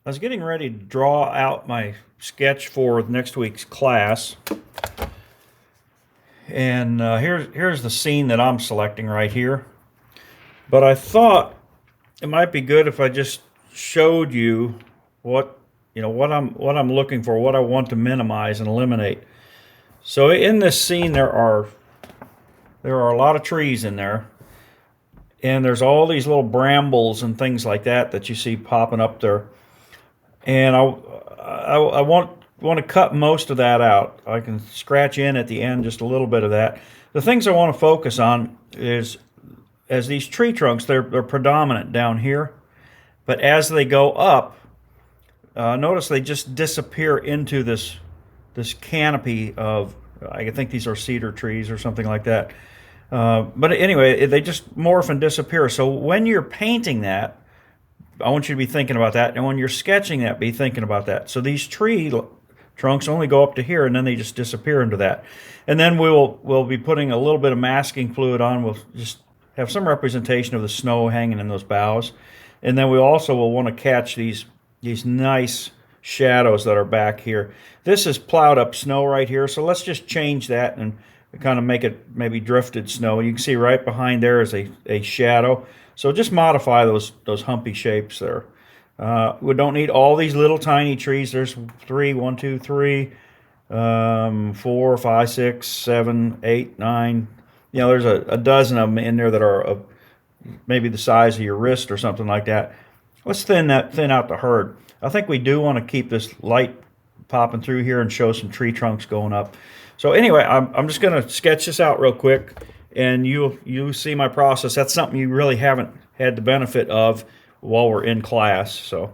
I was getting ready to draw out my sketch for next week's class, and here's the scene that I'm selecting right here. But I thought it might be good if I just showed you what I'm looking for, what I want to minimize and eliminate. So in this scene, there are a lot of trees in there, and there's all these little brambles and things like that you see popping up there. And I want to cut most of that out. I can scratch in at the end just a little bit of that. The things I want to focus on is, as these tree trunks, they're predominant down here, but as they go up, notice they just disappear into this canopy of, I think these are cedar trees or something like that. But anyway, they just morph and disappear. So when you're painting that, I want you to be thinking about that, and when you're sketching that, be thinking about that. So these tree trunks only go up to here, and then they just disappear into that. And then we'll be putting a little bit of masking fluid on. We'll just have some representation of the snow hanging in those boughs, and then we also will want to catch these nice shadows that are back here. This is plowed up snow right here, so let's just change that and kind of make it maybe drifted snow. You can see right behind there is a shadow. So just modify those humpy shapes there. We don't need all these little tiny trees. There's 1, 2, 3, 4, 5, 6, 7, 8, 9. There's a dozen of them in there that are maybe the size of your wrist or something like that. Let's thin out the herd. I think we do want to keep this light popping through here and show some tree trunks going up. So anyway, I'm just going to sketch this out real quick, and you see my process. That's something you really haven't had the benefit of while we're in class. So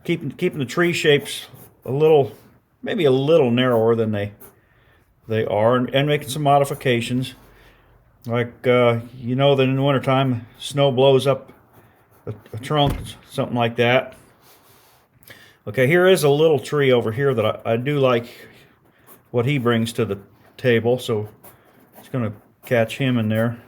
keeping the tree shapes maybe a little narrower than they are, and making some modifications. Like that in the wintertime, snow blows up a trunk, something like that. Okay, here is a little tree over here that I do like what he brings to the table, so it's going to catch him in there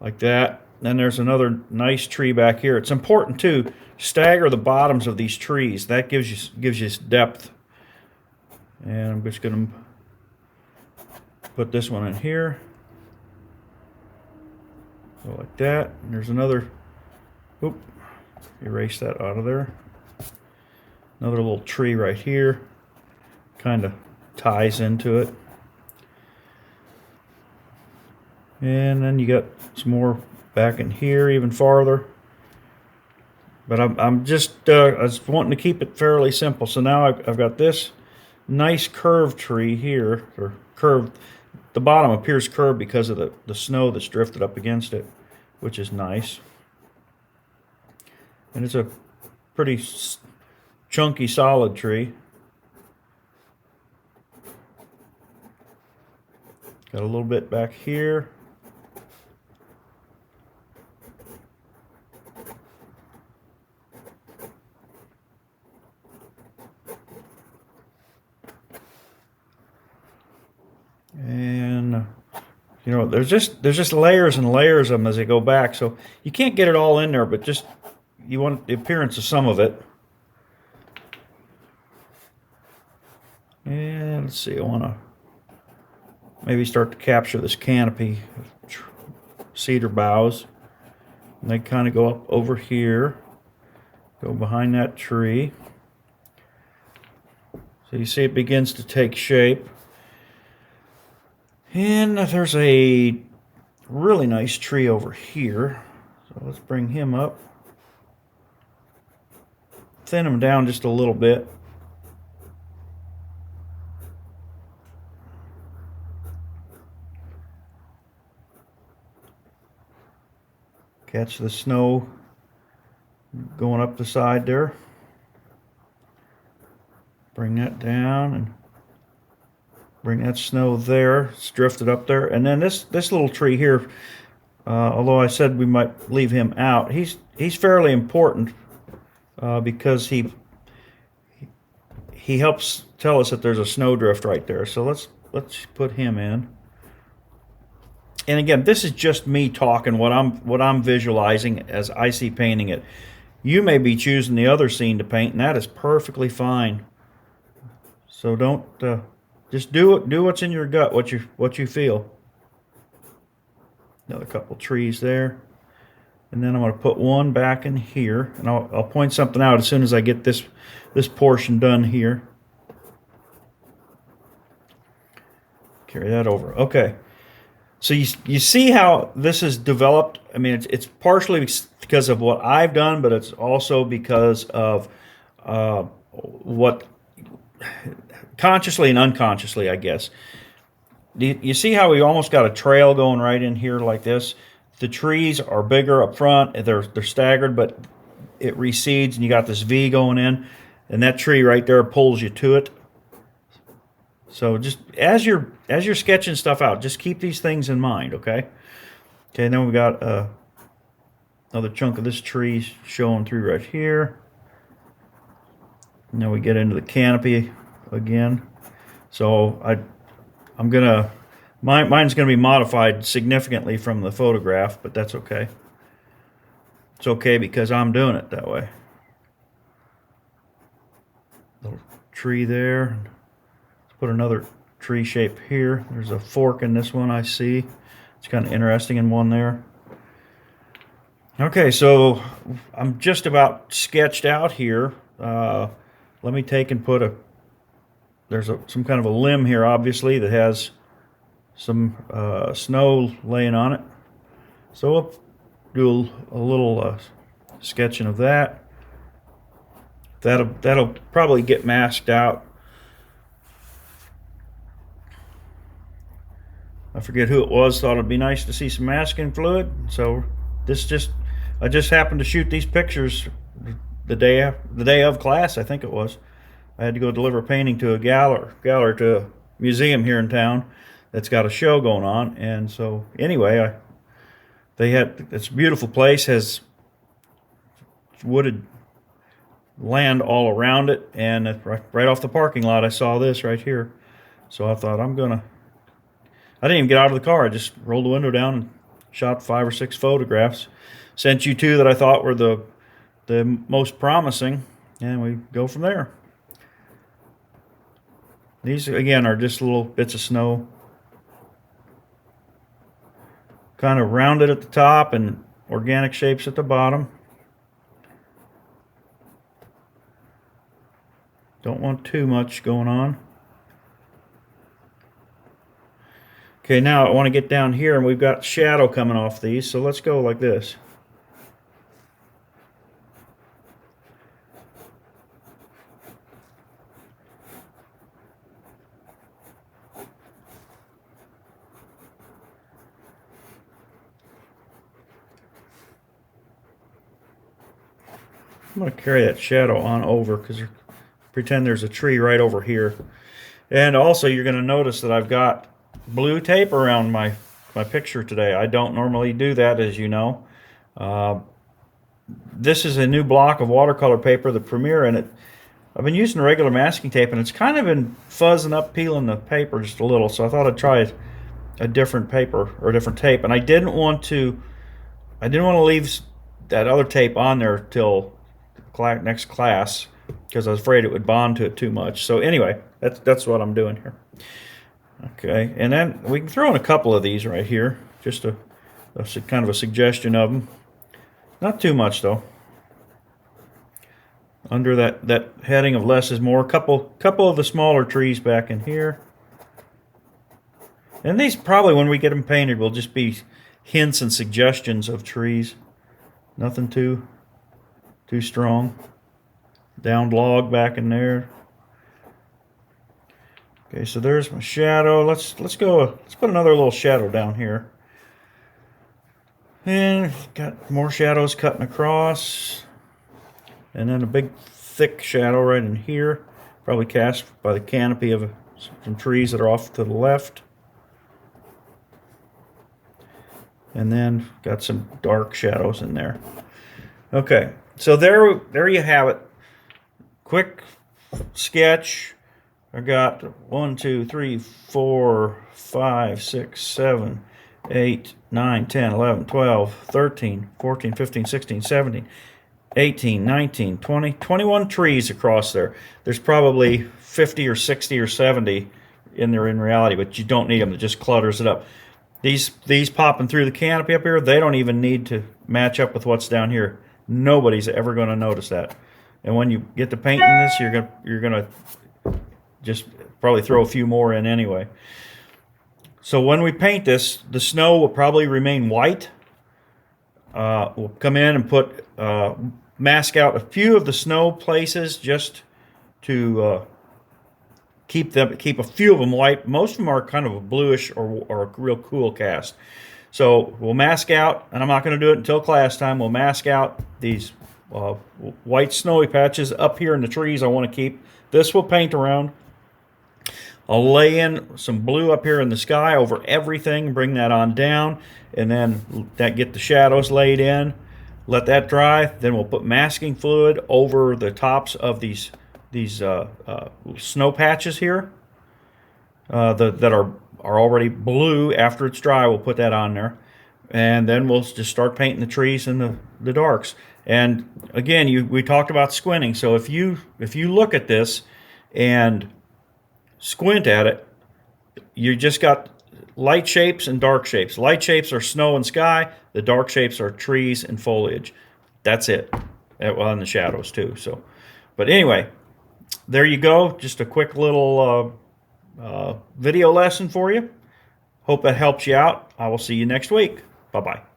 like that. Then there's another nice tree back here. It's important to stagger the bottoms of these trees. That gives you depth. And I'm just going to put this one in here, go like that. And there's another. Oop, erase that out of there. Another little tree right here, kind of ties into it. And then you got some more back in here, even farther. But I'm just I was wanting to keep it fairly simple. So now I've got this nice curved tree here, or curved. The bottom appears curved because of the snow that's drifted up against it, which is nice. And it's a pretty chunky, solid tree. Got a little bit back here. And there's just layers and layers of them as they go back. So you can't get it all in there, but just you want the appearance of some of it. And let's see, I want to maybe start to capture this canopy of cedar boughs. And they kind of go up over here, go behind that tree. So you see it begins to take shape. And there's a really nice tree over here. So let's bring him up. Thin him down just a little bit. Catch the snow going up the side there. Bring that down and bring that snow there. It's drifted up there. And then this little tree here, although I said we might leave him out, he's fairly important because he helps tell us that there's a snowdrift right there. So let's put him in. And again, this is just me talking what I'm visualizing as I see painting it. You may be choosing the other scene to paint, and that is perfectly fine. So don't just do what's in your gut, what you feel. Another couple trees there, and then I'm going to put one back in here, and I'll point something out as soon as I get this portion done here. Carry that over. Okay. So you see how this is developed. I mean, it's partially because of what I've done, but it's also because of what consciously and unconsciously, I guess. You see how we almost got a trail going right in here like this? The trees are bigger up front. They're staggered, but it recedes, and you got this V going in, and that tree right there pulls you to it. So just as you're sketching stuff out, just keep these things in mind, okay? Okay, then we got another chunk of this tree showing through right here. Now we get into the canopy again. So I'm gonna mine's gonna be modified significantly from the photograph, but that's okay. It's okay because I'm doing it that way. Little tree there. Put another tree shape here. There's a fork in this one I see. It's kind of interesting in one there. Okay, so I'm just about sketched out here. Let me take and put there's some kind of a limb here, obviously, that has some snow laying on it. So we'll do a little sketching of that. That'll probably get masked out. I forget who it was, thought it'd be nice to see some masking fluid. So I just happened to shoot these pictures the day of class, I think it was. I had to go deliver a painting to a gallery to a museum here in town that's got a show going on. And so anyway, it's a beautiful place, has wooded land all around it, and right off the parking lot I saw this right here. So I thought I didn't even get out of the car. I just rolled the window down and shot 5 or 6 photographs. Sent you 2 that I thought were the most promising, and we go from there. These, again, are just little bits of snow. Kind of rounded at the top and organic shapes at the bottom. Don't want too much going on. Okay, now I want to get down here, and we've got shadow coming off these, so let's go like this. I'm going to carry that shadow on over because pretend there's a tree right over here. And also you're going to notice that I've got blue tape around my picture today. I don't normally do that, as you know. This is a new block of watercolor paper, the Premier, and I've been using regular masking tape, and it's kind of been fuzzing up, peeling the paper just a little. So I thought I'd try a different paper or a different tape, and I didn't want to leave that other tape on there till next class because I was afraid it would bond to it too much. So anyway, that's what I'm doing here. Okay, and then we can throw in a couple of these right here, just a kind of a suggestion of them. Not too much though. Under that heading of less is more. Couple of the smaller trees back in here. And these probably, when we get them painted, will just be hints and suggestions of trees. Nothing too strong. Downed log back in there. Okay, so there's my shadow. Let's put another little shadow down here. And got more shadows cutting across. And then a big thick shadow right in here. Probably cast by the canopy of some trees that are off to the left. And then got some dark shadows in there. Okay, so there you have it. Quick sketch. I got 1, 2, 3, 4, 5, 6, 7, 8, 9, 10, 11, 12, 13, 14, 15, 16, 17, 18, 19, 20, 21 trees across there. There's probably 50 or 60 or 70 in there in reality, but you don't need them. It just clutters it up. These popping through the canopy up here, they don't even need to match up with what's down here. Nobody's ever going to notice that. And when you get to painting this, you're gonna just probably throw a few more in anyway. So when we paint this, the snow will probably remain white. We'll come in and put mask out a few of the snow places just to keep a few of them white. Most of them are kind of a bluish or a real cool cast. So we'll mask out, and I'm not going to do it until class time. We'll mask out these white snowy patches up here in the trees I want to keep. This will paint around. I'll lay in some blue up here in the sky over everything, bring that on down, and then get the shadows laid in. Let that dry. Then we'll put masking fluid over the tops of these snow patches here that are already blue. After it's dry, we'll put that on there, and then we'll just start painting the trees and the darks. And again, we talked about squinting. So if you look at this and squint at it, you just got light shapes and dark shapes. Light shapes are snow and sky. The dark shapes are trees and foliage. That's it. Well, and the shadows too. So, but anyway, there you go. Just a quick little video lesson for you. Hope that helps you out. I will see you next week. Bye-bye.